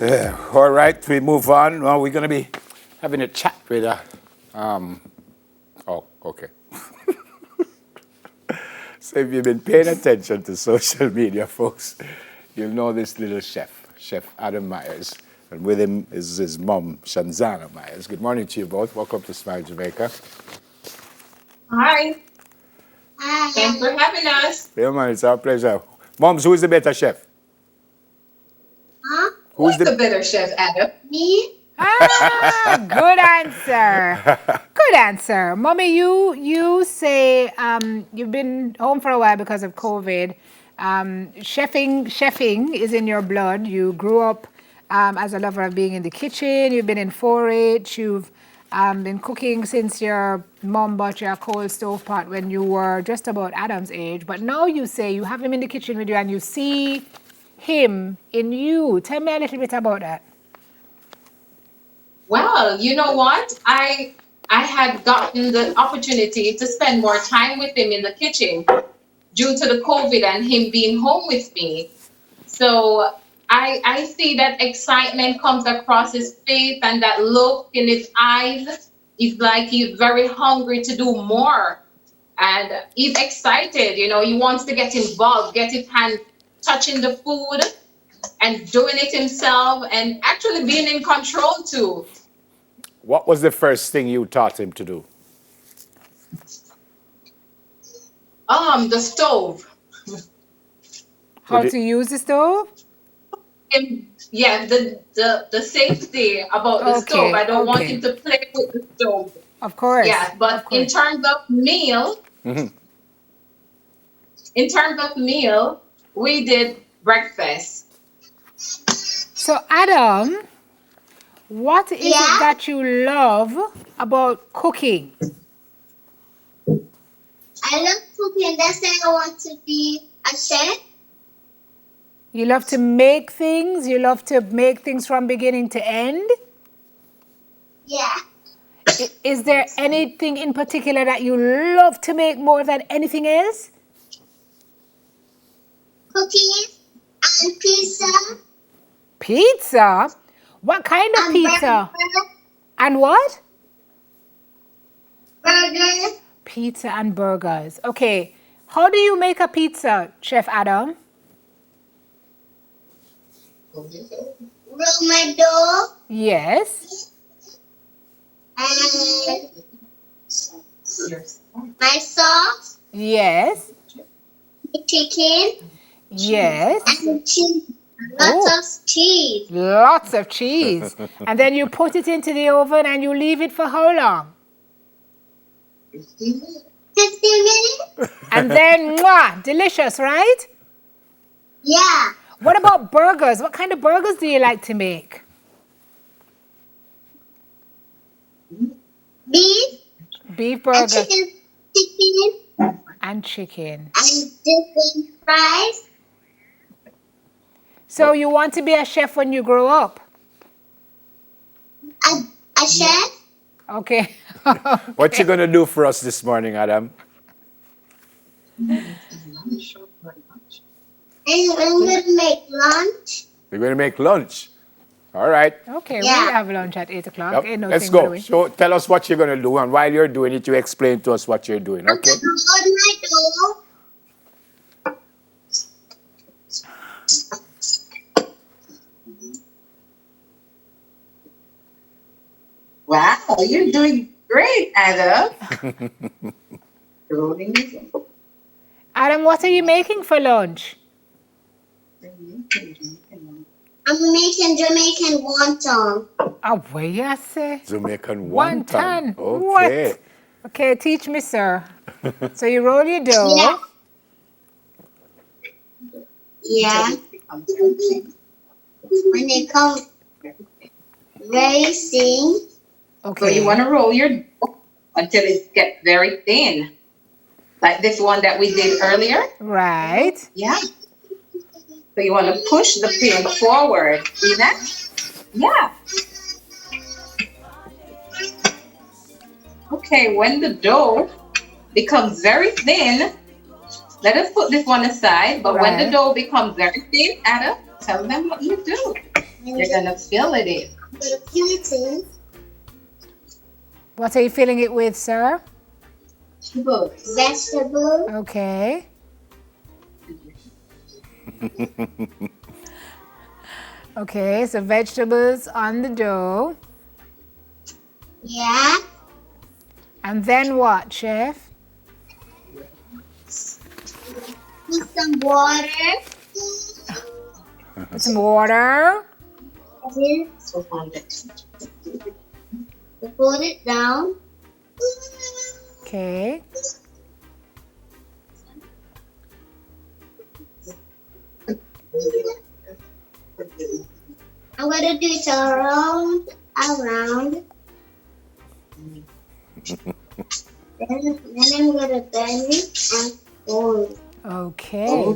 All right, we move on. Well, we're going to be having a chat with okay. So if you've been paying attention to social media, folks, you'll know this little chef, Chef Adam Myers. And with him is his mom, Shanzana Myers. Good morning to you both. Welcome to Smile Jamaica. Hi. Thanks for having us. Yeah, man, it's our pleasure. Moms, who is the better chef? Huh? Who's the better chef, Adam? Me? Good answer. Good answer. Mommy, you say you've been home for a while because of COVID. Chefing is in your blood. You grew up as a lover of being in the kitchen. You've been in 4-H. You've been cooking since your mom bought you a coal stove pot when you were just about Adam's age. But now you say you have him in the kitchen with you and you see him in you. Tell me a little bit about that. Well, you know what? I had gotten the opportunity to spend more time with him in the kitchen due to the COVID and him being home with me. So I see that excitement comes across his face and that look in his eyes. It's like he's very hungry to do more. And he's excited, he wants to get involved, get his hand touching the food and doing it himself and actually being in control too. What was the first thing you taught him to do? The stove. How to use the stove? Yeah, the safety about the stove. I don't want him to play with the stove. Of course. Yeah, but in terms of meal, we did breakfast. So Adam, what is it that you love about cooking? I love cooking. That's why I want to be a chef. You love to make things? You love to make things from beginning to end? Yeah. Is there anything in particular that you love to make more than anything else? Cookies and pizza. Pizza? What kind of pizza? Burger. And what? Burgers. Pizza and burgers. Okay. How do you make a pizza, Chef Adam? Roll my dough. Yes. And my sauce. Yes. The chicken. Yes. And cheese. Lots of cheese. Lots of cheese. And then you put it into the oven and you leave it for how long? 15 minutes. And then, mwah, delicious, right? Yeah. What about burgers? What kind of burgers do you like to make? Beef. Beef burger. And chicken. And chicken. And different fries. So you want to be a chef when you grow up? A chef? Okay. What you going to do for us this morning, Adam? I'm going to make lunch. We're going to make lunch. All right. Okay, we'll have lunch at 8 o'clock. Yep. Let's go. So tell us what you're going to do, and while you're doing it, you explain to us what you're doing, okay? Wow, you're doing great, Adam. Adam, what are you making for lunch? I'm making Jamaican wonton. Oh, what you say? Jamaican wonton. Okay. What? Okay, teach me, sir. So you roll your dough. Yeah. When it comes racing. Okay. So you want to roll your dough until it gets very thin. Like this one that we did earlier. Right. Yeah. So you want to push the pan forward. See that? Yeah. Okay, when the dough becomes very thin, let us put this one aside. But when the dough becomes very thin, Ada, tell them what you do. You're gonna fill it in. I'm gonna fill it in. What are you filling it with, sir? Vegetable. Okay. Okay, so vegetables on the dough. Yeah. And then what, chef? Put some water. Put some water. Then put it down. Okay. I'm gonna do it around. then I'm gonna bend it and fold. Okay.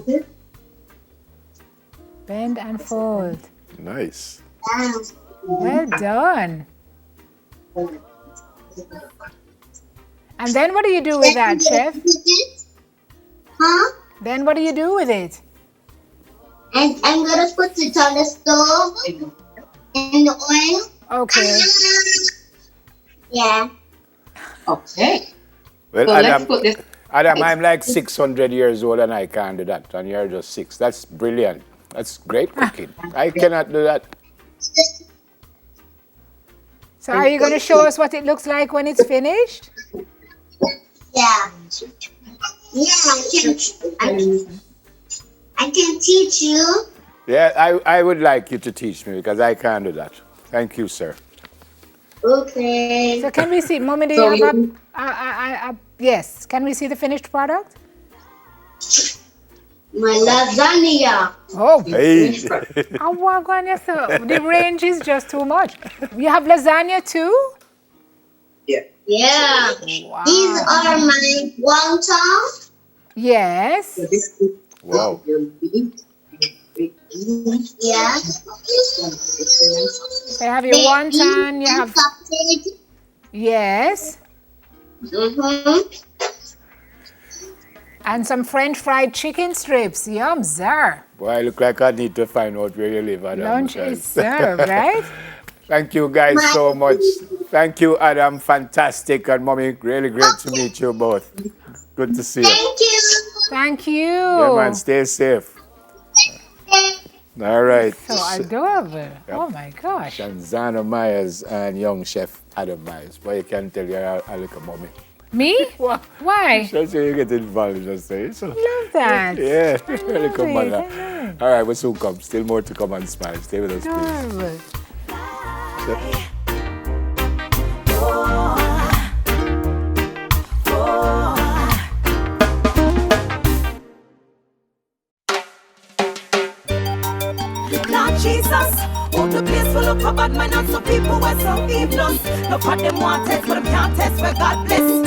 Bend and fold. Nice. Down. Well done. And then what do you do with that, chef? Huh? Then what do you do with it? And I'm gonna put it on the stove in the oil. Okay. Yeah. Okay. Well, So let's put this. Adam, I'm like 600 years old and I can't do that, and you're just 6. That's brilliant. That's great cooking. I cannot do that. So are you going to show us what it looks like when it's finished? Yeah. Yeah, I can teach you. Yeah, I would like you to teach me because I can't do that. Thank you, sir. Okay. So can we see, Mommy, do you have a, yes, can we see the finished product? My lasagna. Oh, Hey. oh my goodness, the range is just too much. You have lasagna too? Yeah. Wow. These are my wontons. Yes. Wow. Yeah. So you have your wonton, you have, yes, and some French fried chicken strips. Yum, sir. Boy, I look like I need to find out where you live, Adam. Lunch because- is served, right? Thank you guys so much. Thank you, Adam. Fantastic. And Mommy, really great to meet you both. Good to see you. Thank you. Thank you. Yeah, man, stay safe. All right. So adorable. Oh my gosh. Shanzana Myers and young chef Adam Myers. Boy, you can tell you're a little mommy. Me? What? Why? Just say you get involved, just say. So, Love that. yeah, I love really come it, on. I love it. All right, we'll soon come. Still more to come on Smile. Stay with us, please. Adorable. Lord Jesus, oh the place full of bad man and some people were so evil. No for them want test, but them can't test where God bless.